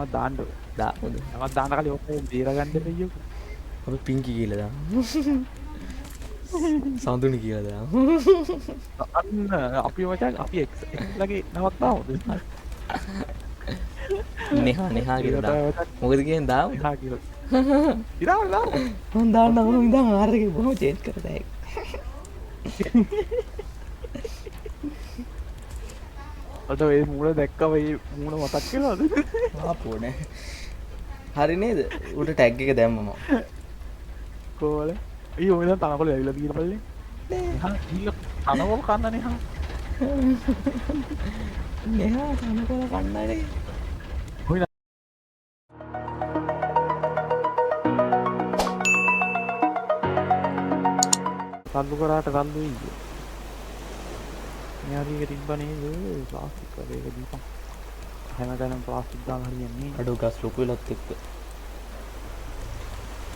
නමක් දාන්න ඕන. දාමුද නමක් දාන්න කලින් ඔක දීලා ගන්න දෙයියෝ. අපි පිංකි කියලා දාමු සඳුනි කියලා දාමු අන්න අපි මචං අපි එක්ස් ලගේ නමක් දාමුද? නෙහා නෙහා ඒක කියලා දාමු තමයි මචං. මොකද කියන්නේ දාමුද එහා කියලා. ඉරාම දාමු. මම දාන්න ඕන ඉඳන් ආර් එකේ බොහොම චේන්ජ් කරලා ඒක අද ඒ මූණ දැක්කම ඒ මූණ මතක් වෙනවද? ආපෝ නෑ හරි නේද උඩ ටැග් එක දැම්මම කොහොල? ඊ ඔය දැන් තනකොළ ඇවිල්ලා තියෙන පල්ලේ. එහා ගිහිල්ලා තනකොළ කන්නනේ හා. නෙහා තනකොළ කන්නනේ හොයි තල්ලු කරාට තල්ලු ඉන්නේ. මෙයාගේ තිබ්බ නේද ප්ලාස්ටික් වගේ එක දීපන්. හැමදාම ප්ලාස්ටික් දාලා හරියන්නේ. අඩෝ ගස් ලොකු වෙලත් එක්ක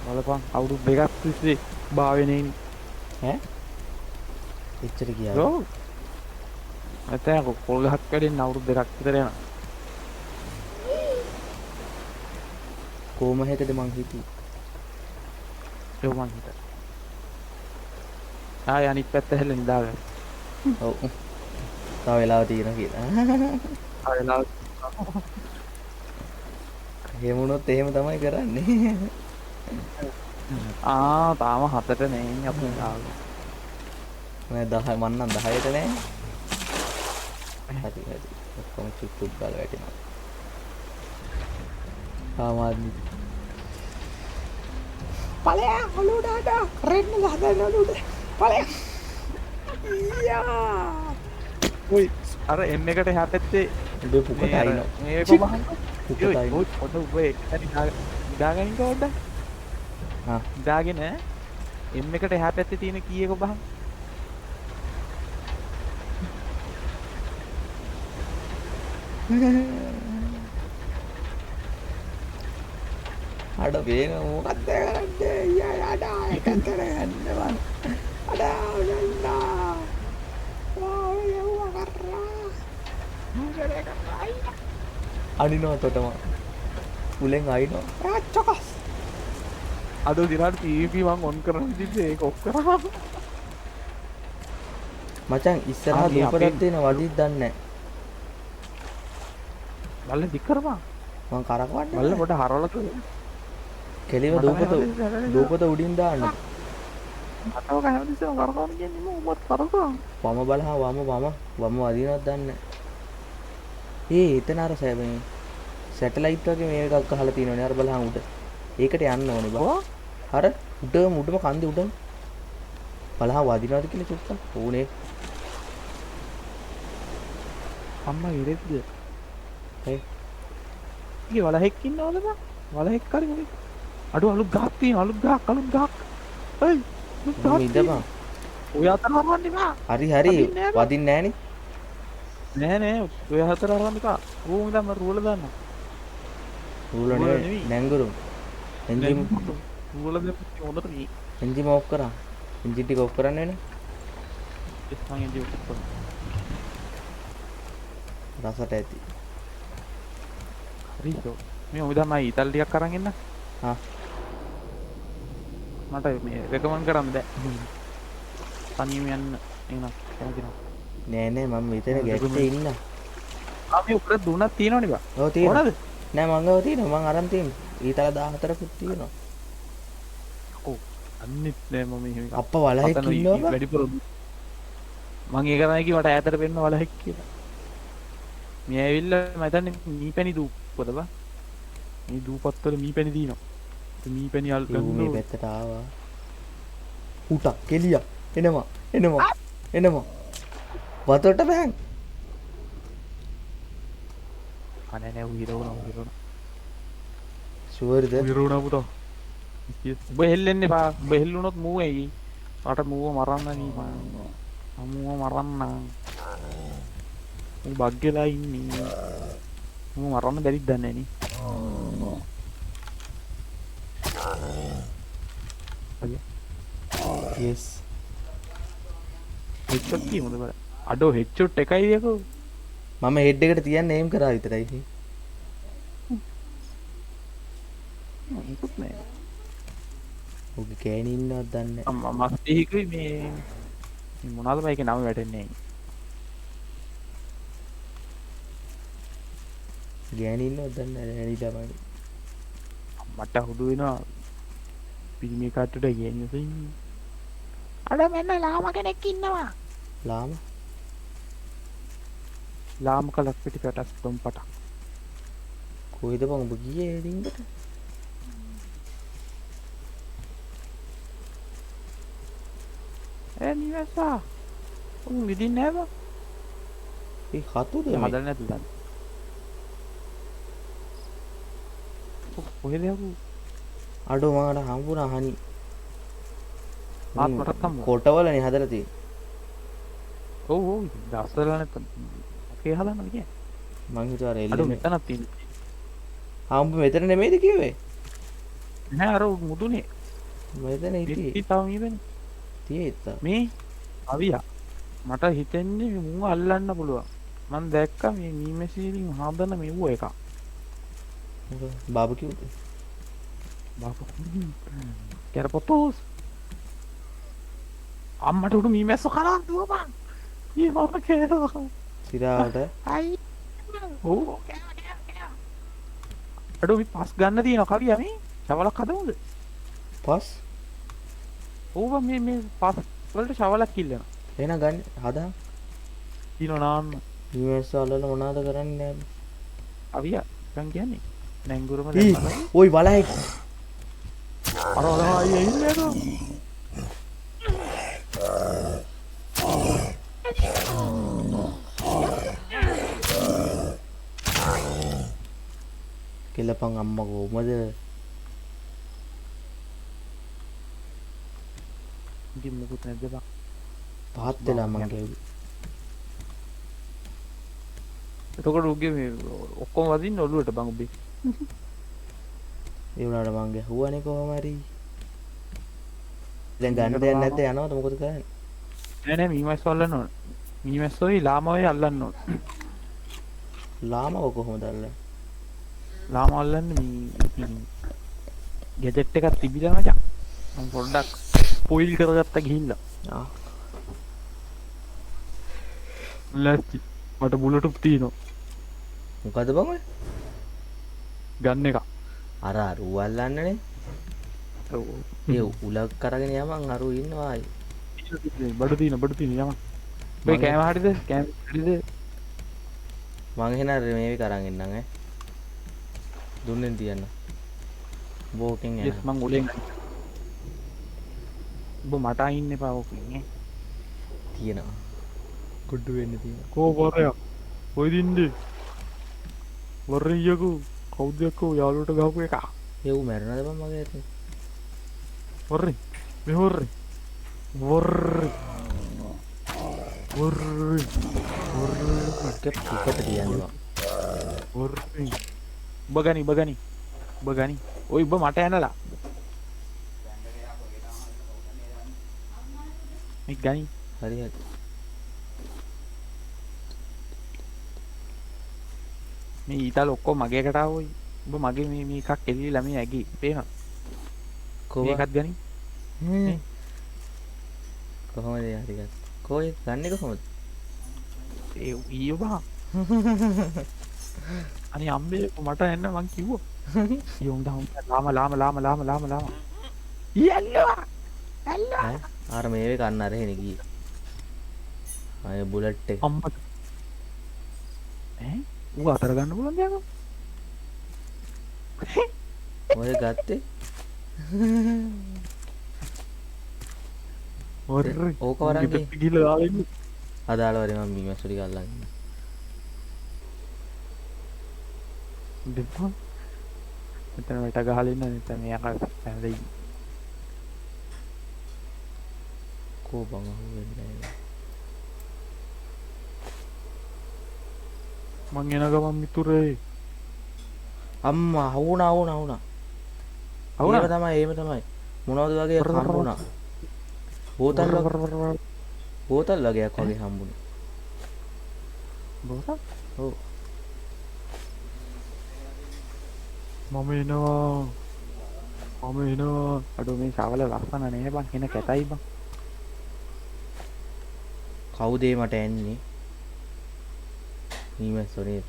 බලපන් අවුරුදු දෙකක් තිස්සේ භාවනේ ඉන්නේ. ඈ එච්චර ගියාද ඔව්. නැත්නම් කොල් ගහක් වැඩෙන්න අවුරුදු දෙකක් විතර යනවා. කොහොම හිතද මං හිතුවේ ඒක මං හිතා. ආය අනිත් පැත්ත හැල්ල නිදාගන්න. ඔව් තව වෙලාව තියෙනවා කියලා ආය වෙලාව එහෙම වුණොත් එහෙම තමයි කරන්නේ තාම 7ට නේ අපි ආවේ. නෑ 10 මන් නම් 10ට නෑ හරි හරි ඔක්කොම චුට්ටුක් ගාලා වැටෙනවා ආමාද්දි ඵලයන් ඔලුඩාට රෙන්න ගහන්න ඔලුඩ ඵලයන් යා ඔයි අර M එකට එහා පැත්තේ උඹේ පුකට අයිනෝ මේ කොහොමද? පුකට ඔයි අයිනෝ පොඩ උඹේ නිදාගන්න පොඩ්ඩක්. ආ නිදාගෙන M එකට එහා පැත්තේ තියෙන කී එක බහන්. අඩ වේන මොකක්ද කරන්නේ යා අඩා එකතර යන්නවා අඩා යන්නා අනිනවා තොටම උලෙන් අයිනවා රාච්චකස් අද දිනට TV මං ඔන් කරන් තිබ්බේ ඒක ඔෆ් කරා. මචං ඉස්සරහා මේ දූපතක් අපේ- තියෙන වදිත් දන්නේ බල්ල දික් කරපන්. මං කරකවන්න බල්ල පොඩ හරවලා කරේ. කෙලිව දූපත උඩින් දාන්න අතව කැමතිසම කරකවන්න කියන්නේ මම උඹත් කරකවන්න. වම බලහා වම වදිනවත් දන්නේ ඒ එතන අර සැටලයිට් වගේ මේකක් ගහලා තියෙනවනේ අර බලහන් උඩ ඒකට යන්න ඕනේ බා අර උඩම කන්දේ උඩම බලහන් වදිනවද කියලා චුට්ටක් ඕනේ අම්මා ඉරෙද්ද? ඒ ඊගේ වලහෙක් ඉන්නවද බං? වලහෙක් හරි මොකද? අඩු අලුත් ගහක් තියෙනවා අලුත් ගහක්. එයි මම ඉඳපන් ඔය අතර හරවන්න බා. හරි වදින්නේ නෑ බං. වදින්නේ නෑනේ නෑ ඔය අතර හරවන්න බා. ඕම ඉඳන් මම රූල දාන්න. රූල රූල නෙවෙයි නෙවෙයි. නැංගුරු එන්ජින් රූල දෙපොත් හොඳට මේ එන්ජින් ඕෆ් කරා එන්ජින් ටික ඕෆ් කරන්න වෙන ඉස්සන් එන්ජින් ඔෆ් කරන්න. රසට ඇති හරිද? මේ ඔය තමයි ඉතල් ටිකක් අරන් එන්න. හා මට මේ රෙකමන්ඩ් කරන්න බෑ. තනියම යන්න එනවා කැමතිනවා. නෑ මම මෙතන ගැටේ ඉන්න අපි උඩ දුන්නක් තියෙනවනේ බා. ඔව් තියෙනවා ඕනද? නෑ මං ගාව තියෙනවා මං අරන් තියෙනවා ඊතල 14කුත් තියෙනවා ඔව්. අන්නෙත් නෑ මම එහෙම එකක්. අප්ප වලහෙක් අතන ඉන්නවා වැඩිපුර මං ඒක තමයි කිව්වට ඈතට පෙන්න වලහෙක් කියලා. මේ ඇවිල්ලා මම හිතන්නේ මීපැණි දූපත බා. මේ දූපත් වල මීපැණි දිනවා. ඒ මීපැණි අල් ඌ මේ ගන්න පැත්තට ආවා උටක් කෙලිය එනවා වතොට බෑන් අනේ නෑ උහිරවුණා. ෂුවර්ද උහිරවුණා පුතා. ඔබ හෙල්ලෙන්න එපා. ඔබ හෙල්ලුණොත් මූ එයි. රට මූව මරන්න නීපා. මූව මරන්න. මූ බග්ගලා ඉන්නේ. මූ මරන්න බැරිද දන්නේ නේ. yes හෙඩ්ෂොට් කියමුද බල. අඩෝ හෙඩ්ෂොට් එකයි දෙකෝ. මම හෙඩ් එකට තියන්නේ එම් කරා විතරයි ඔගේ කෑණි ඉන්නවත් දන්නේ මස් දෙහිකුයි මේ මොනවද මේකේ නම වැටෙන්නේ ගෑණි ඉන්නවත් දන්නේ නැහැ ළමයි මට හුදු වෙනවා පිරිමි කට්ටට කියන්නේ අඩ මෙන්න ලාම කෙනෙක් ඉන්නවා ලාම ලාම කලක් පිටි පැටස් තොම්පට කොයිද බං ඔබ ගියේ රින්ගට නිවසා උන් විදින්නේ නැහැ බං ඒ කතුද මේ හදන්න නැතුව දන්න කොහෙද යපු අඩෝ මකට හම්බුණා හනි මාත් මටත් හම්බුණා. කොටවලනේ හදලා තියෙන්නේ ඔව් ඔව් දස්සල නැත්නම් ඔකේ හදන්නද කියන්නේ මං හිතුවා අඩෝ රෙල්ලේ මෙතනක් තියෙන්නේ හම්බ මෙතන නෙමෙයිද කිව්වේ නෑ අර මුදුනේ මෙතන හිටියේ ඉති තව මීබෙනේ තියෙත්ත මේ අවියා මට හිතෙන්නේ මුව අල්ලන්න පුළුවන් මම දැක්කා මේ මීමැසීලින් හදන මෙව්ව එක බාබකියුද බාපු කරපොතෝස් අම්මට උඩු මීමැස්ස කනවා දුවපන් ඊ මම කෑවා සිරාවට අයි ඔව් අඩෝ මේ පස් ගන්න තියෙනවා කවියා මේ ශවලක් හදමුද පස් ඕව මේ පස් වලට ශවලක් ඉල්ලනවා එහෙනම් ගන්න හදා දිනෝ නාන්න US වල මොනවද කරන්නේ අවියා නිකන් කියන්නේ නැංගුරම ඊ දැම්මම ඔයි බලයි අර අයියා ඉන්නේ නේද කෙලපන් අම්මා කොහමද ඉතින් මොකුත් නැද්ද බං පහත් වෙලා මං කියුවේ එතකොට උගේ මේ ඔක්කොම වදින්න ඔළුවට බං ඔබේ ඒ වුණාට මං ගැහුවානේ කොහොම හරි දැන් ගන්න දෙයක් නැද්ද යනවද මොකද කරන්නේ නෑ නෑ මීමැස්ස අල්ලන්න ඕන මීමැස්සෝයි ලාමෝයි අල්ලන්න ඕන ලාමව කොහොමද අල්ලන්නේ ලාම අල්ලන්න මේ ගැජට් එකක් තිබිලා මචං මම පොඩ්ඩක් ස්පොයිල් කරගත්තා ගිහිල්ලා ආ ලැස්ති මට බුලටුප් තියෙනවා මොකද බං ඔය ගන්න එක අර අරු අල්ලන්නනේ ඒ උලක් කරගෙන යමන් අරු ඉන්නවා ආයි බඩ තියෙන යම ඔය කෑම හරිද කෑම හරිද මං එහෙනම් මේක කරන් ඉන්නම් ඈ දුන්නෙන් තියන්න බෝකෙන් yes යන්න මං උලෙන් ඔබ මට අයින්න එපා ඔක නේ තියෙනවා කුඩු වෙන්න තියෙනවා කෝ වරයක් කොයිද ඉන්නේ වරයකෝ කවුද යකෝ යාළුවට ගහපු එක ඒ උ මැරෙනවද බං මගේ ඇතුලේ වරේ මේ වරේ වරේ වරේ වරේ පිටට තියන්න බං වරේ බගනි ඔය ඔබ මට ඇනලා මේ ගනි හරි හරි මේ ඊතල ඔක්කොම මගේ එකට ආවෝයි ඔබ මගේ මේ එකක් එළිලා මේ ඇගි පේනවා මේකත් ගනි කොහොමද හරි ගන්න කොයි ගන්නේ කොහොමද ඒ ඊයෝ බා අනේ අම්බේ මට එන්න මං කිව්වා යොම් දහම් ලාම යල්ලුවා අර මේවේ කන්න අරගෙන ගියේ අය බුලට් එක අම්මට ඌ අතර ගන්න පුළුවන් දෙයක් ඔය ගත්තේ වරේ ඕක වරන් ගියේ ගිහලා දාලා ඉන්න අදාළ වරේ මම මීමැස්සු ටික අල්ලන් ඉන්න දෙපා මෙතන වැට ගහලා ඉන්න නැත්නම් මෙයා පැනලා ඉන්න කෝ බං අහුවෙන්නේ නැහැ මං එන ගමන් මිතුරේ අම්මා වුණා ඒව තමයි මොනවද වගේ හම්බුණා බෝතල් වගේක් වගේ හම්බුණා බෝතල් ඔව් මම එනවා මම එනවා අඩෝ මේ ශවල ලස්සන නෑ බං එන කැතයි බං කවුද ඒ මට එන්නේ? මීමැස්සෝ නේද?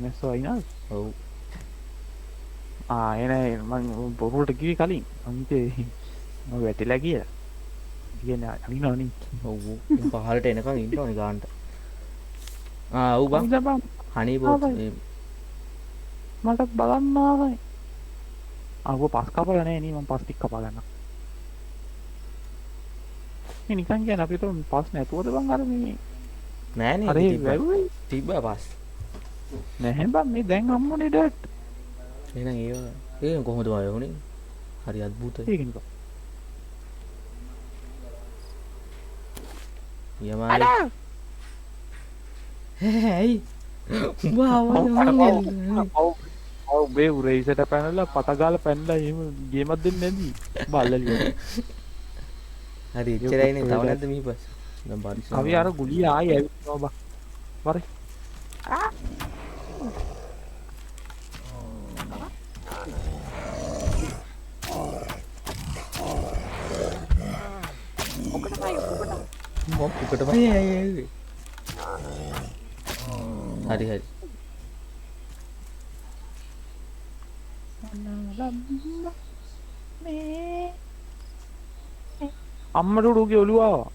මැස්සෝ අයිනල් ඔව්. එන මං බොරුවට කිව්වේ කලින් මං හිතේ මම වැටිලා කියලා කියන්නේ අනිනවනේ ඔව්. උන් පහලට එනකන් ඉන්න ඕනේ ගානට. ඔව් බං. බං හනි බෝත් මටත් බලන්න ආවයි ආව පස් කපලා නෑ නේ මං පස් ටික කපා ගන්න මේ නිකන් කියන අපිට පස් නැතුවද බං අර මේ නෑනේ අර වැව්වේ තිබ්බා පස්. නැහැ බං මේ දැන් අම්මනේ ඩට් එහෙනම් ඒක කොහොමද වය වුනේ? හරි අద్භූතයි. ඒක නිකන් යමයි. ඇයි? උඹ ආවද? ඔව් මේ උරේසට පැනලා පතගාලා පැනලා එහෙම ගේමක් දෙන්නේ නැති බල්ලලිය හරි එච්චරයිනේ. තව නැද්ද මීපස්? දැන් බාරිස්. අපි අර ගුලිය ආයි ඇවිත්නවා බං වරේ මොකටද බයි හරි හරි අම්මට උඩුගේ ඔළුව ආවා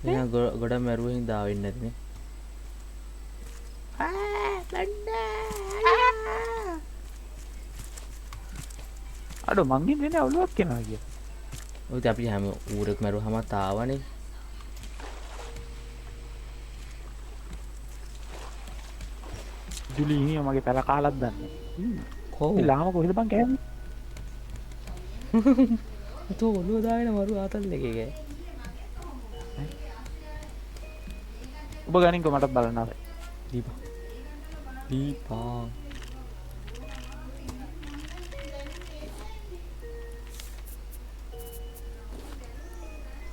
එහෙනම් ගොඩ මැරුවෙ හින්දා ආවෙන්නේ නැතිනේ. අඩෝ මං ඉන්නේ ඔළුවක් කෙනා කිය ඔය අපි හැම ඌරෙක් මැරුවාම තාවනේ. ජුලි හිමියා මගේ පැල කාලක් දන්නේ කොහොම ලාම කොහෙද බං කෑන්නේ තෝ ඔළුව දාගෙන මරු ආතල් එකේ ඔබ ගනින්කෝ මටත් බලන්න ආවේ දීපා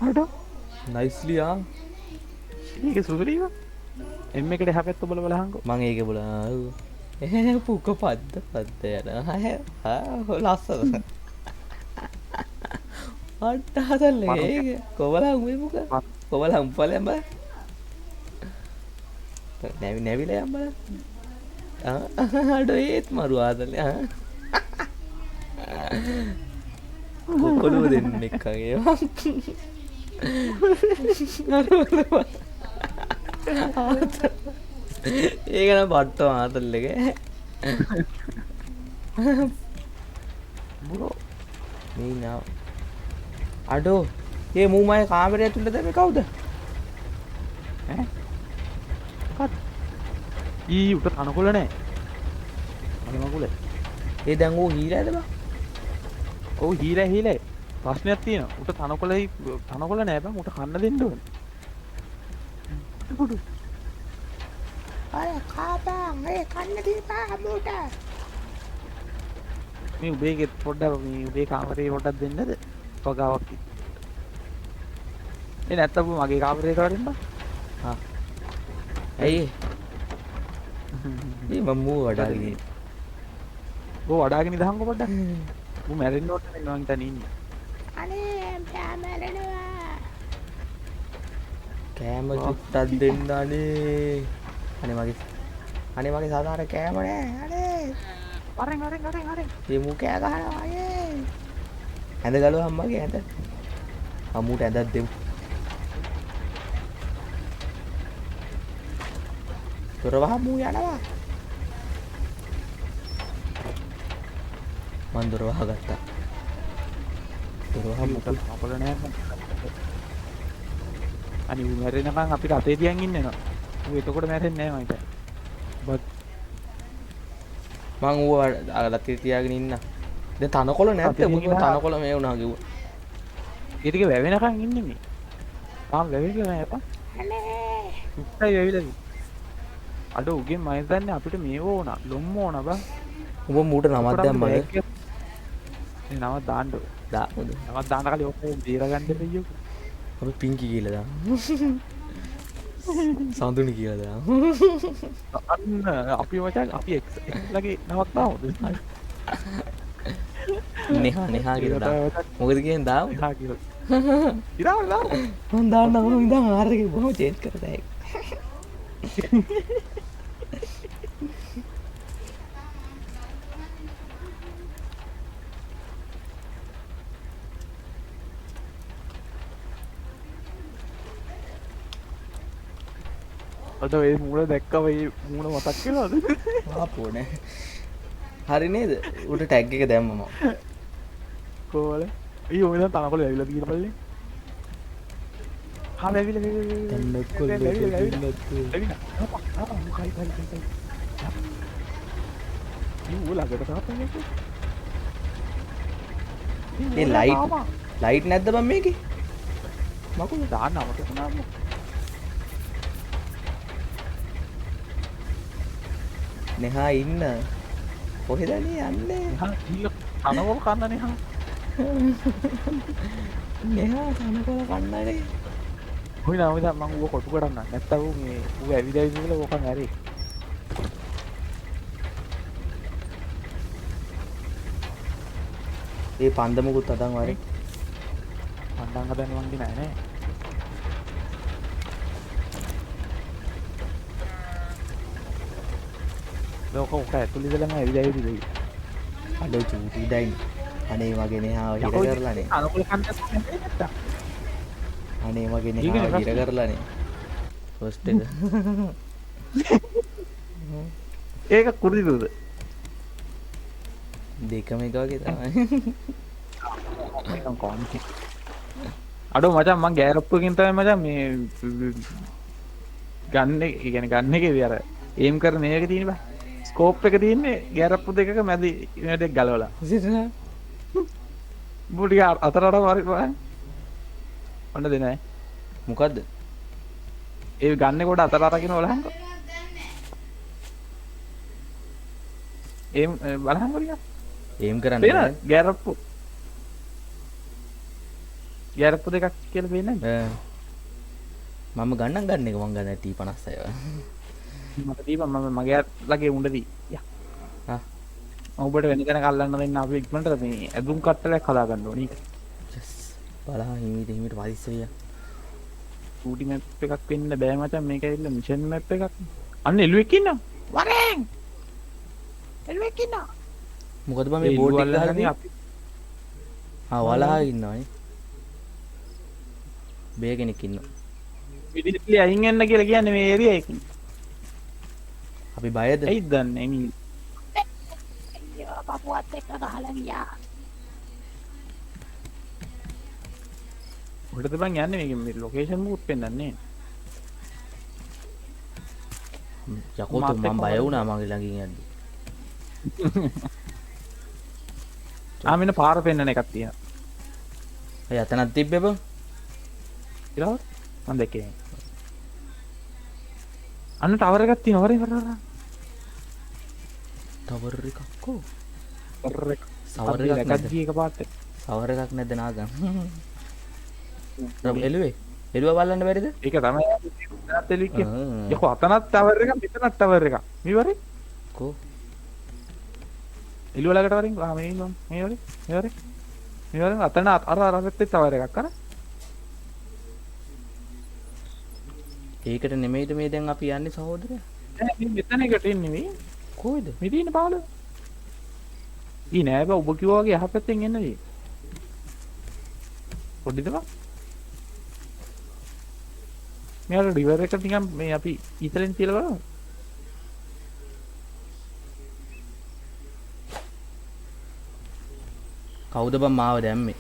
අඩෝ නයිස්ලි ඒක සුපිරිව එම් එකට හැපැත්ත බල බලහන්කෝ මං ඒක බලා පුක පද්ද යන ලස්සන අට්ටහතල්ල ඒක කොබලා මුක කොබලා උම්පල ඇඹ නැවිල යම්බල අඩ ඒත් මරු ආදල කොළුව දෙන්න එක්කගේ ඒකන පට්ටෝ ආතල්ලක මේ නාව අඩෝ ඒ මූමය කාමරය තුළ දැම කවුද ඊ උට තනකොල නෑ මකුල ඒ දැංගෝ හීල ඇදබ ඔවු හීල හිලේ ප්‍රශ්නයක් තියෙන උට තනකොල නෑබ උට කන්න දෙන්නඩුවන් අය කාපන් ඒ කන්න දීපා හමුට මේ උබේගෙත් පොඩ්ඩ මේ උබේ කාමරේ පොඩ්ඩක් දෙන්නද පගාවක් ඒ නැත්තපු මගේ කාමරේ කරන්න ඇයි ඒ මම්මූ වඩාගෙන බෝ වඩාගෙන දහංග පොඩ්ඩක් මු මැරෙන්න ඕට වෙනවා හිතන ඉන්නේ අනේ මැරෙනවා කෑම චුට්ටක් දෙන්න අනේ මගේ සාධාර කෑම නෑ අනේ වරෙන් මේ මූ කෑ ගහනවා අනේ ඇඳ ගලුවා අම්මගේ ඇඳ අම්මූට ඇඳක් දෙමු දොර වහන් මූ යනවා මන් දොර වහගත්තා දොර වහන් මුට අපල නෑ අනි මැරෙනකන් අපිට අතේ තියන් ඉන්නවා ඌ එතකොට මැරෙන්නේ නෑ මයිට බත් මං ඌව අලත් තියාගෙන ඉන්න දැන් තනකොළ නැත්te මුගේ තනකොළ මේ වුණා කිව්වා ඒ ටික වැවෙනකන් ඉන්නේ මේ තාම වැවෙන්නේ නෑ අප්පා අනේ උත්තයි වැවිලාද අඩ උගෙන් මම දන්නේ අපිට මේව ඕන ලොම්ම ඕන බං උඹ මූට නමක් දැම්මද ඒ නම දාන්න දාමුද නමක් දාන්න කලින් ඔක්කොම දීලා ගන්න දෙයියෝ අපි පින්කි කියලා දාමු සඳුනි කියලා අන්න අපි මචං අපි එක්ලගේ නවක් තාවද නෙහා නෙහා කියලා මොකද කියන්නේ දාමු හා කියලා ඉරාලා මම දාන්න ඕන ඉඳන් ආර් එකේ බොහොම චේන්ජ් කරලා ඒක අද ඒ මූණ දැක්කම ඒ මූණ මතක් වෙනවද ආපෝ නෑ හරි නේද උට ටැග් එක දැම්මම කෝල ඒ ඔය දැන් තනකොළ ඇවිල්ලා තියෙන පල්ලේ හා ඇවිල්ලා තනකොළ ඇවිල්ලා ළඟට තාපන්නේ ඒ ලයිට් නැද්ද බං මේකේ මකුල දාන්න අමතක වුණාම නෙහා ඉන්න කොහෙද යන්නේ හා කීල කනවල කන්නනේ හා නෙහා තනකොළ කන්නනේ හොයි නා මම ඌව කොටු කරන්න නැත්තම් මේ ඌ ඇවිදයි කියලා ඕකන් ඇරේ ඒ පන්දමුකුත් අතන් වරේ පණ්ඩංග හදන්න වන්දි නෑ නේ ලෝක ඔක ඇතුළේ ඉඳලම ඇවිදයි දෙයි අඩෝ චූටි ඩයින් අනේ මගේ නෙහාව හිර කරලානේ අනකොල කන්න නැත්තම් අනේ මගේ නෙහාව හිර කරලානේ ෆස්ට් එක ඒක කුරුදිදුද දෙකම එක වගේ තමයි අඩෝ මචං මං ගෑරප්පුවකින් තමයි මචං මේ ගන්න ඒ කියන්නේ ගන්න එකේදී අර ඒම් කරන මේක තියෙන බා ස්කෝප් එක තියෙන්නේ ගෑරප්පු දෙකක මැද මේකට ගලවලා සිතන බුටි අතරට මාරි බලන්න ඔන්න දෙනයි මොකද්ද ඒ ගන්න කොට අතර අරගෙන බලහන්කො ඒම් බලහන්කො ටිකක් ඒම් කරන්න පේනවද ගෑරප්පු දෙකක් කියලා පේන්නේ නැද්ද මම ගණන් ගන්න එක මං ගන්න T56 මට දීපන් මම මගේ ළගේ උණ්ඩ දී ආ ඔබට වෙන කෙනෙක් අල්ලන්න දෙන්න අපි ඉක්මනට මේ ඇඳුම් කට්ටලයක් හදා ගන්න ඕනේ යස් බලහන් හිමීට වදිස්සෙය ෂූටින් මැප් එකක් වෙන්න බෑ මචං මේක ඇවිල්ලා මිෂන් මැප් එකක් අන්න එළුවෙක් ඉන්නවා වරෙන් එළුවෙක් ඉන්නවා මොකද බං මේ බෝඩ් එක ගහලා අපි වලහා ඉන්නවනේ බේ කෙනෙක් ඉන්නවා විදිහට අයින් වෙන්න කියලා කියන්නේ මේ ඒරියා එකකින් අපි බයද ඇයිද දන්නේ මේ අයියෝ පපුවත් එක්ක ගහලා ගියා. උඩට බං යන්නේ මේක මේ ලොකේෂන් මුකුත් පෙන්නන්නේ යකෝ තුන් මම බය වුණා මගේ ළඟින් යද්දි මෙන්න පාර පෙන්නන එකක් තියෙනවා අය අතනක් තිබ්බේ බං ඊළඟ මම දැක්කේ අන්න ටවර් එකක් තියෙනවා වරේ වරේ ටවර් එකක් කො ටවර් එක සවර් එකක් එකක් නැද්ද ගිය එකපාරට සවර් එකක් නැද්ද නාගම් එළුවේ බලන්න බැරිද ඒක තමයි තෙලික් යකෝ අතනත් ටවර් එකක් මෙතනත් ටවර් එකක් මේ වරේ කො එළුව ළඟට වරින් ආ මේ ඉන්නවා මේ වරේ අතන අර පැත්තේ ටවර් එකක් අර ඒකට නෙමෙයිද මේ දැන් අපි යන්නේ සහෝදරයා නෑ මෙතන එකට එන්නේ මේ කොහෙද මේ තියෙන පාවල ඊ නෑ බා ඔබ කිව්වා වගේ යහපැත්තෙන් එන්න වෙයි පොඩ්ඩද බා මෙයාට රිවර් එක නිකන් මේ අපි ඉතලෙන් තියලා බලමු කවුද බං මාව දැම්මේ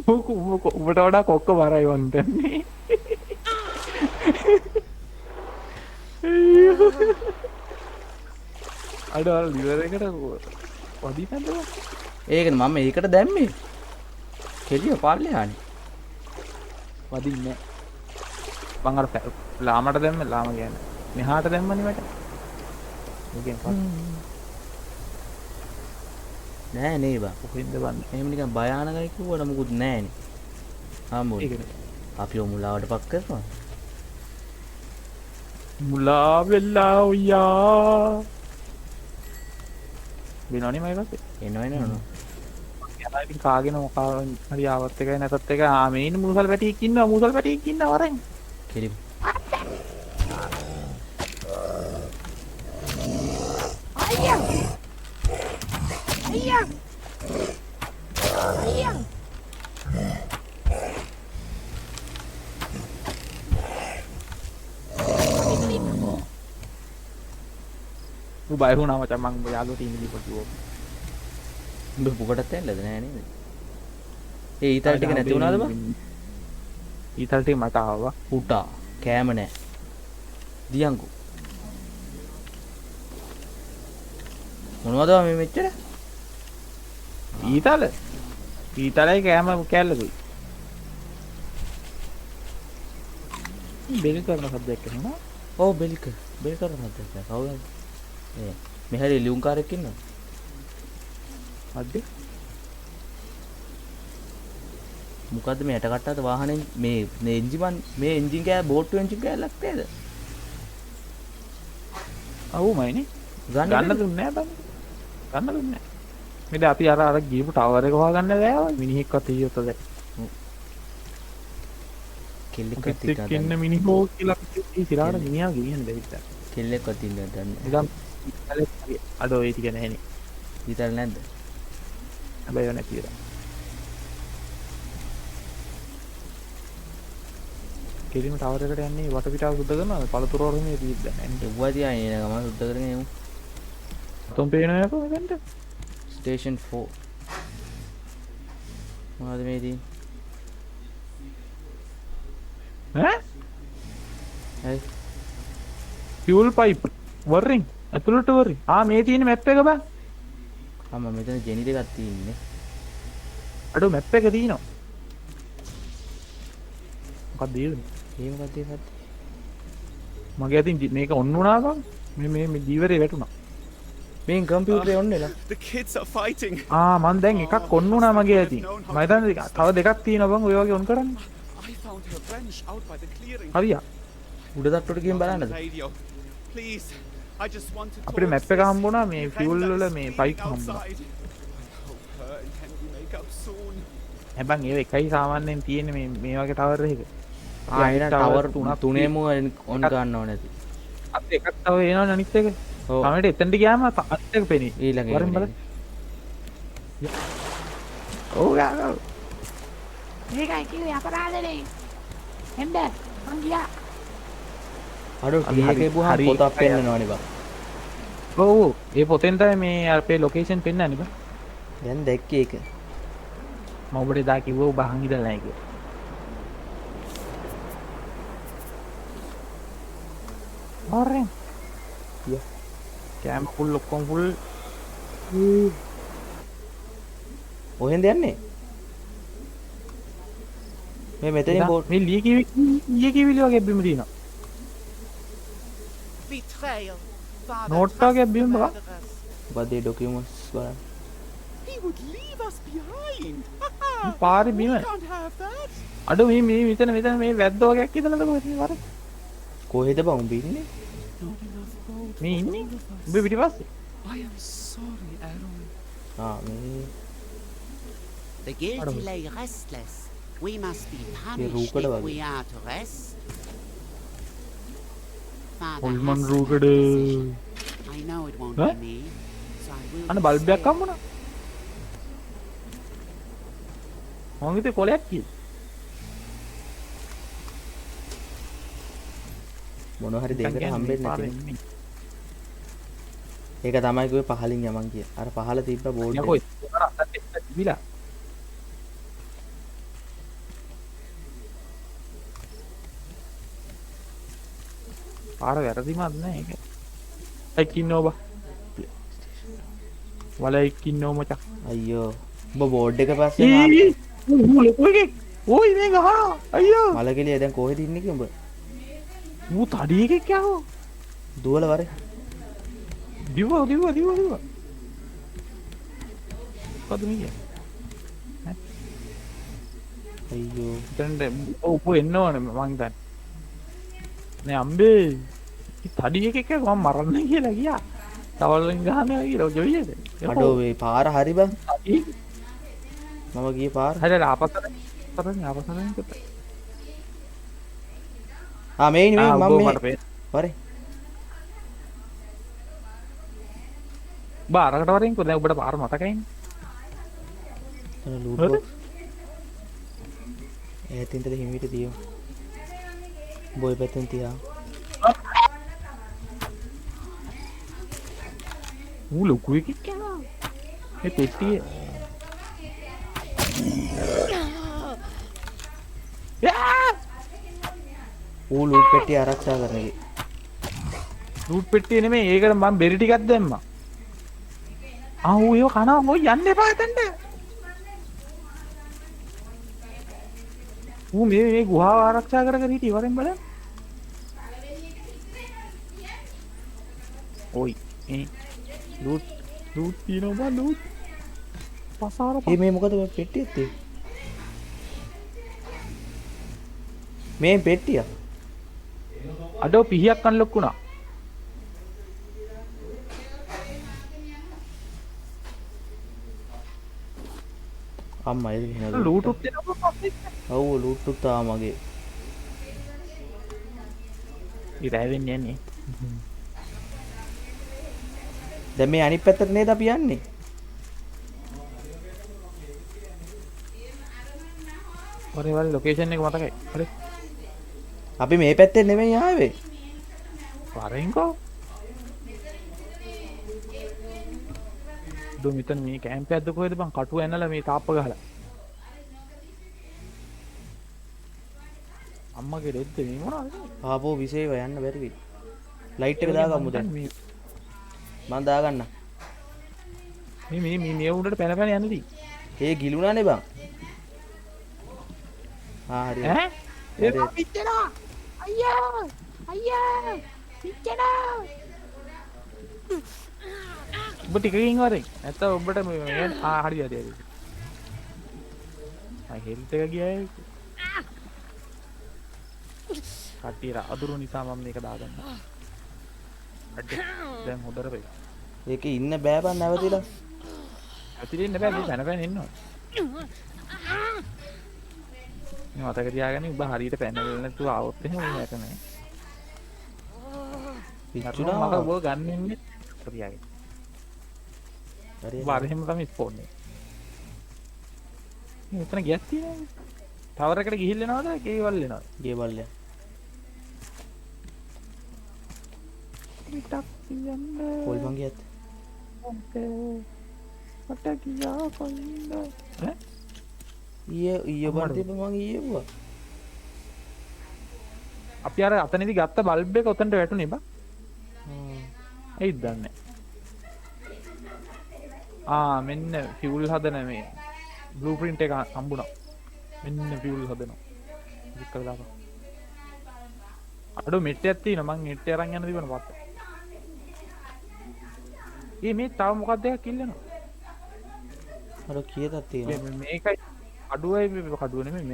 ඔබට වඩා කොක්ක බරයි වන්තන්නේ අඩ ලිවර එකට වදී නැද්ද ඒකනේ මම ඒකට දැම්මේ කෙලිය පාල්ලෙහානේ වදින්නේ මං අර ලාමට දැම්ම ලාම කියන්නේ මෙහාට දැම්මනේ මට ඒකෙන් නෑ නේ බං කොහෙන්ද බන්නේ එහෙම නිකන් භයානකයි කිව්වට මොකුත් නෑනේ හම්බුනේ ඒකනේ අපි මුලාවට පක් කරනවා මුලා වෙලා ඔයා වෙනවනේ මම පස්සේ එනවා එනවා. යනවා ඉතින් කාගෙන මොකා හරි ආවත් එකයි නැතත් එකයි මේ ඉන්න මුසල් පැටියෙක් ඉන්නවා මුසල් පැටියෙක් ඉන්නවා වරෙන් කෙලිමු. අයියා අයියා අයියා උඹ බය වුණා මචං මං යාළුවෝ ටීම් එකේ කිව්වා උඹ පුකටත් ඇල්ලද නෑ නේද? ඒ ඊතල් ටික නැති වුණාද බං? ඊතල් ටික මට ආවා පුටා කෑම නෑ. දියන්කෝ. මොනවද මේ මෙච්චර? ඊතලයි කෑම කෑල්ලකුයි බෙල් කරන සබ්ජෙක්ට් එක නේ ඔව් බෙල් කරන හදලා කවුද? මෙහෙරි ලියුම් කාරෙක් ඉන්නවා. අද්ද මොකද්ද මේ ඇට කට්ටාද වාහනේ මේ එන්ජින් මේ එන්ජින් කෑ බෝට්ටු එන්ජින් කෑල්ලක් නේද? අවුමයිනේ ගන්න ගන්න දුන්නේ නැහැ බං ගන්න දුන්නේ නැහැ මෙද අපි අර ගිහපු ටවර් එක හොයාගන්න බෑවා මිනිහෙක්වත් ඊයොත් දැන් කෙල්ලෙක්වත් පිටෙක් ඉන්න මිනිහෝ කියලා ඉතිරාට මිනිහා ගෙනියන්න දෙවිත්තා කෙල්ලෙක්වත් ඉන්නවද දන්නේ නිකම් අඩෝ ඒ ටික නැහැනේ ඊතල නැද්ද? හැබැයි නැති කියලා කෙලිම ටවර් එකට යන්නේ වටපිටාව සුද්ධ කරනවා පළතුරු වර්ගනේ තියෙද්ද නැහැ එව්වා තියාගෙන එන ගමන් සුද්ධ කරගෙන යමු. තුන් පේනවා කොහෙන්ද ස්ටේෂන් 4 මොනවද මේ තියෙන්නේ? ඈ හරි ෆියුල් පයිප් වරින් ඇතුළට වරින් මේ තියෙන මැප් එක බං අම්මා මෙතන ජෙනි දෙකක් තියෙන්නේ. අඩෝ මැප් එක තියෙනවා මොකක්ද ඒ ඒ මොකක්ද ඒකත්? මගේ අතින් මේක ඔන්න වුණා බං මේ ජීවරේ වැටුණා මේ කම්පියුටරේ ඔන්න එලා. The kids are fighting. මන් දැන් එකක් ඔන්න වුණා මගේ අතින් මම හිතන්නේ තව දෙකක් තියෙනවා බං ඔය වගේ ඔන් කරන්න I found her bench out by the clearing. හරියා උඩ තට්ටුවට ගිහින් බලන්නද? Radio. Please. I just want to අපිට මැප් එක හම්බුණා මේ ෆියුල් වල මේ පයිප් හම්බුණා I hope her and Henry make up soon. හැබැයි ඒ එකයි සාමාන්‍යයෙන් තියෙන්නේ මේ වගේ ටවර් එකක එහෙනම් ටවර් තුනේම ඔන් ගන්නව නැති. අපිට එකක් තව එනවනේ අනිත් එක ඔව් තමයි එතනට ගියාම අනිත් එක පෙනේ ඊළඟ වරින් බලන්න ඔව් යාළුවා මේකයි කිව්වේ අපරාධනේ එන්න මං ගියා අඩෝ ටී එකේ බුහම හරි පොතක් පෙන්නනවනේ බං. ඔව් ඒ පොතෙන් තමයි මේ අපේ ලොකේෂන් පෙන්නන්නේ බං දැන් දැක්කේ ඒක. මම ඔබට එදා කිව්වා ඔබ අහන් ඉඳලා නැහැ කියලා වරින් කැම් ෆුල් ඔක්කොම ෆුල් කොහෙන්ද යන්නේ? මේ මෙතනින් බෝට් මේ ලියකිවිලි වගේ බිම තියෙනවා Betrayal. නෝට් වගේ බිම බා බදේ ඩොකියුමන්ට්ස් බලන්න. He would leave us behind. පාරේ බිම Can't have that. අඩෝ මේ මෙතන මේ වැද්ද වගේක් ඉඳලාද කොහෙද මේ වරේ කොහෙද බං උඹ ඉන්නේ? Not enough boat. මේ ඉන්නේ උඹ පිටිපස්සේ I am sorry, Aaron. මේ The guilty lay restless. We must be punished රූකඩ if වගේ. we are to rest. Father හොල්මන් has රූකඩ my decision. I know it won't Huh? be me, so I will අන්න be බල්බයක් spared. හම්බුණා මං හිතුවේ කොලයක් කියලා මොන හරි දෙයකට කියන්නේ හම්බෙන්නේ පාරේ නැති. ඉන්නේ. ඒක තමයි කිව්වේ පහලින් යමන් කිය. අර පහල තිබ්බ බෝඩ් යකෝ එක. අතට තිබිලා පාර වැරදිමත් නෑ ඒක එක් ඉන්නෝ බා වල එක් ඉන්නෝ මචං අයියෝ. උඹ බෝඩ් එක පස්සේ මාර- ලොකු එකෙක් ඕයි මේ ගහනවා අයියෝ මලකෙලිය දැන් කොහෙද ඉන්නේ කි උඹ? ඌ තඩි එකෙක් යකෝ දුවල වරේ. දිව මොකද මේ කියන්නේ අයියෝ. එතනට ඔව් එන්න ඕනේ මං හිතන්නේ නෑ අම්බේ තඩි එකක මම මරන්න කියලා ගියා. තවල්ෙන් ගහනවා කියලා ජොයියද? අඩෝ මේ පාර හරි බං. මම ගියේ පාර. හරියට ආපස්සට කොට. මේ මම මේ වරේ. බාරකට වරෙන් කො දැන් ඔබට පාර මතකයිනේ. Loot box. ඈතින්ද හිමිට තියමු. බොයි පැත්තෙන් තියා. ඌ ලොකු එකෙක් යනවා. මේ පෙට්ටිය. ඌ ලූට් පෙට්ටිය ආරක්ෂා කරන එකේ. ලූට් පෙට්ටිය නෙමෙයි. ඒකට මම බෙරි ටිකක් දැම්මා. ඌ ඒව කනවා. මොයි යන්න එපා එතනට. ඌ මේ ගුහාව ආරක්ෂා කර හිටිය ඉවරෙන් බලන්න. ඔයි මේ ලූට් තියනවා බා ලූට්. පසාර මේ මොකද මේ පෙට්ටියක් තියෙන්නේ? මේ පෙට්ටිය. අඩෝ පිහියක් අන්ලොක් වුණා. අම්මා ඒක නේද? ලූට් උත් දෙනවා පස්සේ. ඔව් ලූට් උත් ආ මගේ. ඉරෑ වෙන්නේ යන්නේ. දැන් මේ අනිත් පැත්තට නේද අපි යන්නේ? වරේ ලොකේෂන් එක මතකයි. හරි. අපි මේ පැත්තෙන් නෙමෙයි ආවේ. වරෙන්කෝ. මෙතන මේ කැම්ප් එකක්ද කොහෙද බං කටුව ඇනලා මේ තාප්ප ගහලා අම්මගේ රෙද්ද මේ මොනවද ආපෝ විසේව යන්න බැරි වෙයි ලයිට් එක දාගමු දැන් මම දාගන්න මේ උඩට පැන පැන යන්නදී ඒ ගිලුණානේ බං හරි ඈ ඒක පිච්චෙනවා අයියා පිච්චෙනවා ඔබ ටිකකින් වරෙන් නැත්නම් ඔබට මේ හරි හරි හෙල්ත් එක ගියායි කට්ටියට අදුරු නිසා මම මේක දාගන්න දැන් හොදට වෙයි ඒකේ ඉන්න බෑ බං නැවතිලා ඇතිරෙන්න බෑ මේ පැන පැන ඉන්නවා මේ මතක තියාගන්න ඔබ හරියට පැනලා නැතුව ආවොත් එහෙම මේක නෑ පිච්චුණා මම ඔබ ගන්න ඉන්නේ තියාගන්න බාර එහෙම තමයි ස්පෝන් එක. මෙතන ගියක් තියෙනවා. ටවර් එකට ගිහිල්ලා එනවද? කේවල් එනවද? කේවල් එක. පිටක් කියන්න. කොයි මං ගියත්? මට ගියා කොයින්ද? ඈ? ඊයේ බර්තිබ මං ඊයේ වුණා. අපි අර අතනේදී ගත්ත බල්බ් එක උතන්ට වැටුනේ බා. ඒත් දන්නේ. මෙන්න ෆියුල් හදන මේ බ්ලූප්‍රින්ට් එක හම්බුණා. මෙන්න ෆියුල් හදනවා. ක්ලික් කරලා දාපන්. අඩෝ මෙට්ටයක් තියෙනවා මං නෙට් එක අරන් යන්න තිබුණා පස්සේ. මේ තව මොකක්ද එකක් ඉල්ලනවා. අර කීයදක් තියෙනවා. මේකයි අඩුවයි මේ කඩුව නෙමෙයි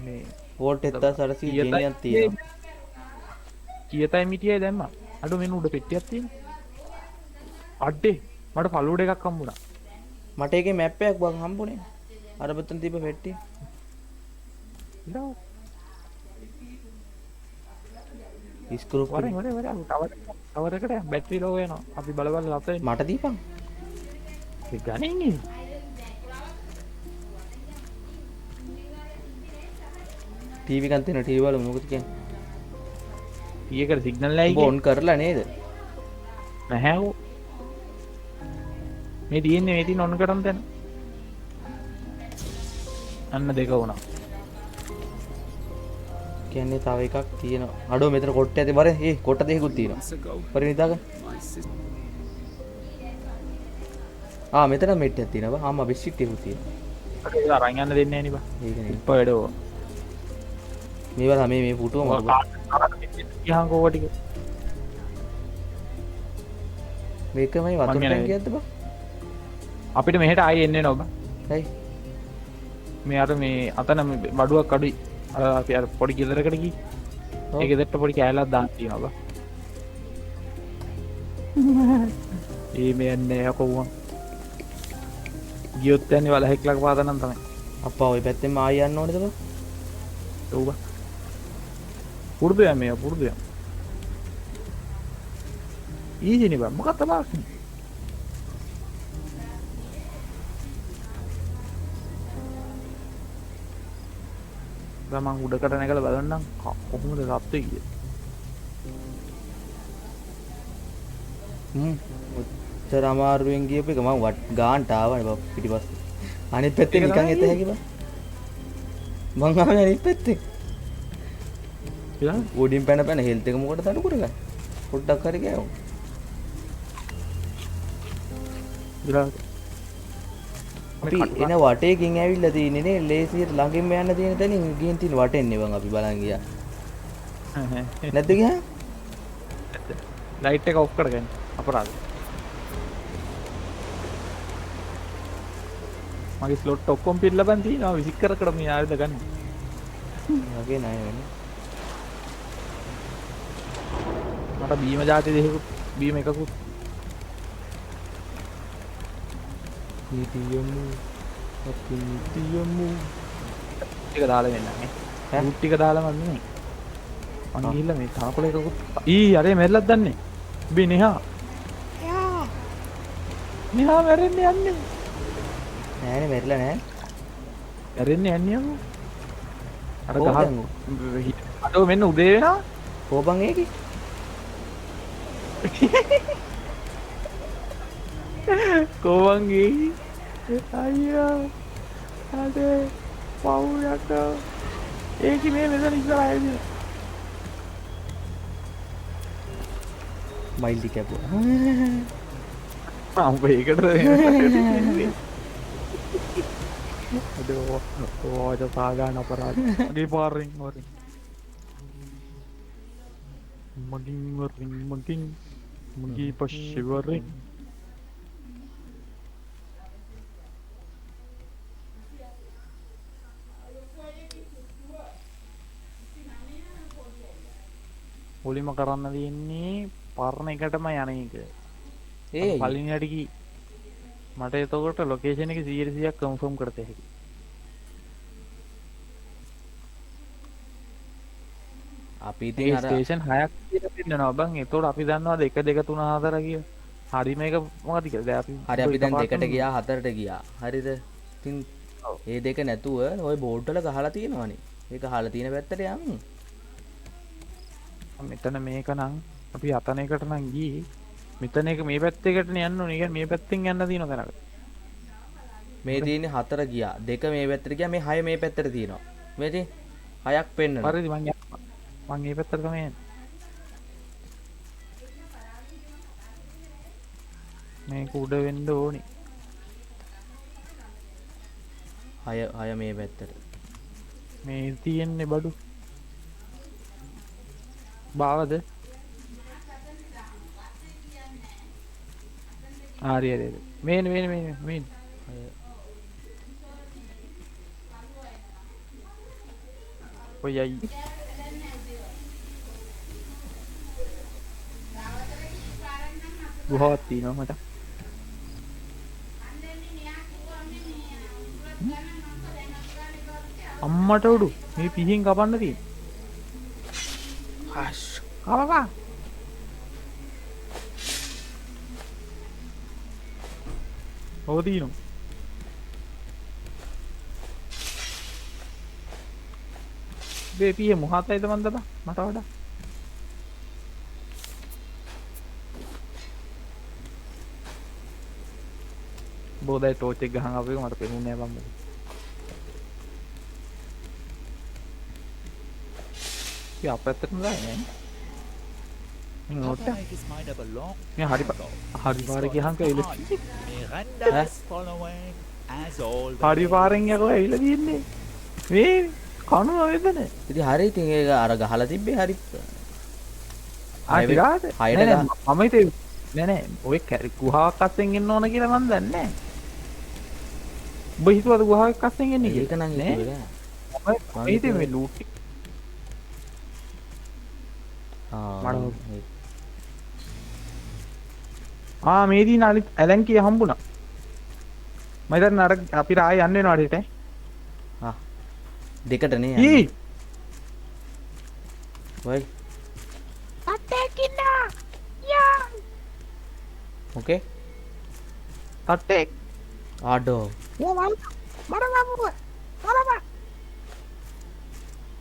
මේ වෝල්ට් 7800 ගේනියක් තියෙනවා. කීයතයි මිටියයි දැම්මා. අඩෝ මෙන්න උඩ පෙට්ටියක් තියෙනවා. අඩේ මට ෆලූඩ් එකක් හම්බුණා. මට ඒකේ මැප් එකක් බං හම්බුනේ. අර බතන තිබ්බ පෙට්ටිය. ඉතින් ස්ක්‍රූ වරේ ටවර් එකට බැටරි ලෝ වෙනවා. අපි බල ලතේ මට දීපන්. ඒ ගණන්නේ. ටීවී එකක් තියෙනවා ටීවී වල මොකද කියන්නේ? ටීවී එකට සිග්නල් නැහැ ඔබ ඔන් කරලා නේද? නැහැ ඕ. මේ තියෙන්නේ මේ තියෙන ඔන් කරන් තැන. අන්න දෙක වුණා. කියන්නේ තව එකක් තියෙනවා. අඩෝ මෙතන කොට්ට ඇති බර කොට්ට දෙකකුත් තියෙනවා. පරි නිදාගන්න. මෙතන මෙට්ටයක් තියෙනවා. ආ මම බෙස්ටික් ටිකකුත් තියෙනවා. ඒක අරන් යන්න දෙන්නේ නැහැ නේ බා. ඒක නේ. පොඩෝ. මේවා මේ පුටුව මරපන්. ගියාන් කෝව ටික. මේකමයි වතුර ටැංකියක්ද බා? අපිට මෙහෙට ආයෙ එන්න වෙනවා බා. හයි. මේ අර මේ අතන බඩුවක් අඩුයි. අර අපි අර පොඩි ගෙදරකට ගිහින්. ඒක දෙට්ට පොඩි කෑල්ලක් දාන්න තියෙනවා බා. ඒ මේ යන්නේ යකෝ ගියොත් යන්නේ වල හැක්ලක් පාදනම් තමයි අප්පා ওই පැත්තෙන් ආය යන්න ඕනේද බං? ඔව් පුරුදු යම මේ පුරුදු යම ඊජිනි බං මොකක්ද බාක්නේ මම උඩකට නැගලා බලන්නම් කොහොමද රප්තේ කිය. ඔච්චර අමාරුවෙන් ගියපු එක මම ගාන්ට ආවනේ බං පිටිපස්සේ. අනිත් පැත්තේ නිකන් එත හැකි බං. මං ආවේ අනිත් පැත්තේ. ඊළඟ උඩින් පැන පැන හෙල්ත් එක මොකටද අඩු කරගන්නේ? පොඩ්ඩක් හරි ගෑවෝ. ඊළඟ අපි එන වටේකින් ඇවිල්ලා තියෙන්නේ නේ ලේසියට ළඟින්ම යන්න තියෙන තැනින් ගිහින් තියෙන වටෙන්නේ බං අපි බලන් ගියා. නැද්ද ගියා? ලයිට් එක ඔෆ් කරගන්න අපරාධ. මගේ ස්ලොට් ඔක්කොම පිරලා බන් තියෙනවා විසික් කර මේ ආයුධ ගන්න. මගේ නෑ වෙන්නේ. මට බීම જાති දෙකකුත් බීම එකකුත් නීතියමු අපි නීතියමු ටික දාලා වෙන්න නේ. බූට් ටික දාලා මම නේ. මං ගිහිල්ලා මේ තනකොළ එකකුත් අරේ මැරෙලක් දන්නේ. බී නිහා. නිහා මැරෙන්න යන්නේ. නෑනේ මැරිලා නෑ. මැරෙන්න යන්නේ යමු. අර කොහෙන්ද? ගහ අඩෝ මෙන්න උදේ වෙනවා. කොබන් ඒකේ? කොවන්ගේ අයියා අඩේ පවුලට ඒක මේ මෙතන ඉස්සරහයි මයිල්ඩි කැපුවා. අම්බ ඒකට ඕජ පාගාන අපරාධ මගේ පාරෙන් වරින් මගින් මගේ පශ්ෂිවරෙන් මුලින්ම කරන්න තියෙන්නේ පරණ එකටම යන එක. ඒ පළවෙනියට කි මට එතකොට ලොකේෂන් එක 100%ක් කන්ෆර්ම් කරතේ හැකි. අපි ඒ ඉතින් අර ස්ටේෂන් 6ක් කියලා පෙන්නනවා බං. එතකොට අපි දන්නවාද 1 2 3 4 කියලා. හරි මේක මොකද කියලා. දැන් අපි හරි අපි දැන් දෙකට ගියා හතරට ගියා. හරිද? ඉතින් ඒ දෙක නැතුව ওই බෝඩ් වල ගහලා තියෙනවනේ. ඒක අහලා තියෙන පැත්තට යමු. මෙතන මේක නම් අපි අතන එකට නම් ගියේ. මෙතන එක මේ පැත්තකට යන්න ඕනේ. කියන්නේ මේ පැත්තෙන් යන්න තියෙන තැනකට. මේ තියෙන්නේ හතර ගියා. දෙක මේ පැත්තට ගියා. මේ හය මේ පැත්තට තියෙනවා. මේ තියෙන්නේ හයක් පෙන්නනවා. හරිද මං මේ පැත්තට තමයි යන්නේ. මේක උඩ වෙන්න ඕනේ. හය මේ පැත්තට. මේ තියෙන්නේ බඩු. බාවද? හරි. මේන. ඔය යයි. ගුහාවක් තියෙනවා මට. අම්මට උඩු මේ පිහින් කපන්න තියෙන. හෂ් කවවා. ඔව් තියෙනවා. මේ පිහේ මොහාතයිද මන්ද බා මට වඩා. බෝදයි ටෝච් එක ගහන් ආපු එක මට පෙනුනේ නෑ බම්මෝ. ये आप पैसे में लाए हैं note Make his mind up a long ये हरी बार की हम कहीं Miranda is following as always. हरी बारेंगे को ऐले दिन्ने वे कौन हो इधर ने ඉතින් හරි ඉතින් ඒක අර ගහලා තිබ්බේ හරි. ආ ටිකද හයට ගහ. මම හිතේ නෑ ඔය ගුහාවක් අස්සෙන් එන්න ඕන කියලා මන් දන්නේ නෑ. ඔබ හිතුවද ගුහාවක් අස්සෙන් එන්නේ ඒක නම් නෑ. හිතුවේ මම හිතේ මේ ලූට් ආ මඩ මේ දින අනිත් ඇලන්කිය හම්බුණා. මම හිතන්නේ අර අපි ආයෙ යන්න වෙනවා අරට. ආ දෙකටනේ ඊ යන්නේ. වයි අතේකින්න යා ඕකේ තට්ටේ ආඩෝ ඕවල් මරවමුව මරව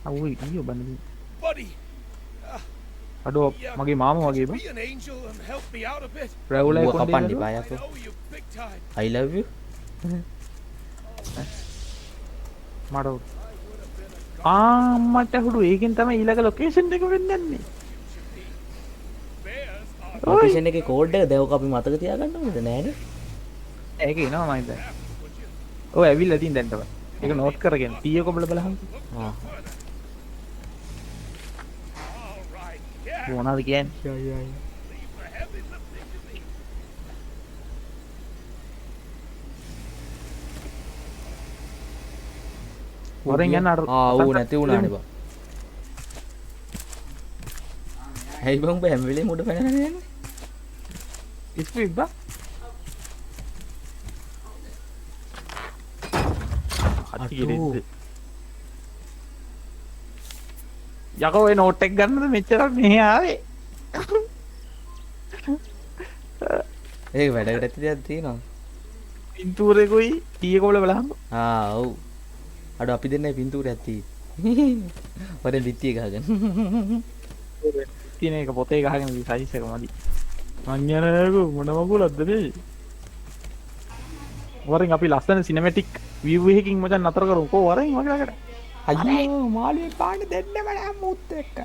අවුයි ඊයෝ බන්නේ. Buddy, අඩෝ මගේ මාමා වගේ බං. be an angel and help me out a bit. රැවුලයි ඌව කපන්න කොණ්ඩේ එපා I යකෝ. owe you big time. I love you. මට මට හුඩු ඒකෙන් තමයි ඊළඟ ලොකේෂන් එක වෙන්න යන්නේ. Bears are ලොකේෂන් එකේ කෝඩ් එක දැවක අපි මතක තියාගන්න ඕනද නෑනේ. ඒක එනවා මම හිතන්නේ. ඔය ඇවිල්ලා තින් දැන් තමයි. ඒක නෝට් කරගෙන ටී එක ඔබල බලහන්. ආ all right. Yeah, මොනවද කියන්නේ? the heavy lifting to me. වරෙන් යන්න අර ඌ නැති වුණානේ බං. ඇයි බං හැම වෙලේම උඩ පැනගෙන යන්නේ? ස්පීඩ් බා. අටෝ. යකෝ ඒ නෝට් එක ගන්නද මෙච්චරක් මෙහෙ ආවේ? ඒක වැඩකට ඇති දෙයක් තියෙනවා. පින්තූරේකුයි ටී එක ඔබල බලහන්. ඔව්. අඩ අපි දෙන්නයි පින්තූරයක් තියෙන්නේ. වරෙන් බිත්තිය ගහගෙන. තියෙන එක පොතේ ගහගෙන සයිස් එක මදි. මං යනකෝ මොන මගුලක්ද මේ? වරෙන් අපි ලස්සන සිනමැටික් view එකකින් මචං නතර කරමුකෝ වරෙන් වගේ ළඟට. අයියෝ මාළුවේ පාන්න දෙන්නෙම නෑ මුත් එක්ක.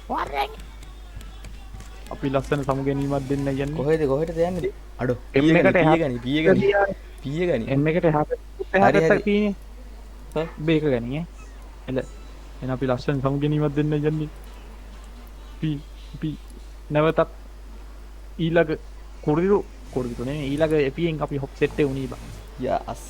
වරෙන් අපි ලස්සන සමුගැනීමක් දෙන්න යන්නේ. කොහෙද යන්නේ? අඩෝ M එකට පිය ගනි. M එකට එහා හරි. පැත්තට තියෙන්නේ. හා? බේක ගනියේ. එල එන අපි ලස්සන සමුගැනීමක් දෙන්න යන්නේ. පි නැවතත් ඊළඟ කුරුදු නේ ඊළඟ එපියෙන් අපි හොප් සෙට් එක උනී බා. යස්.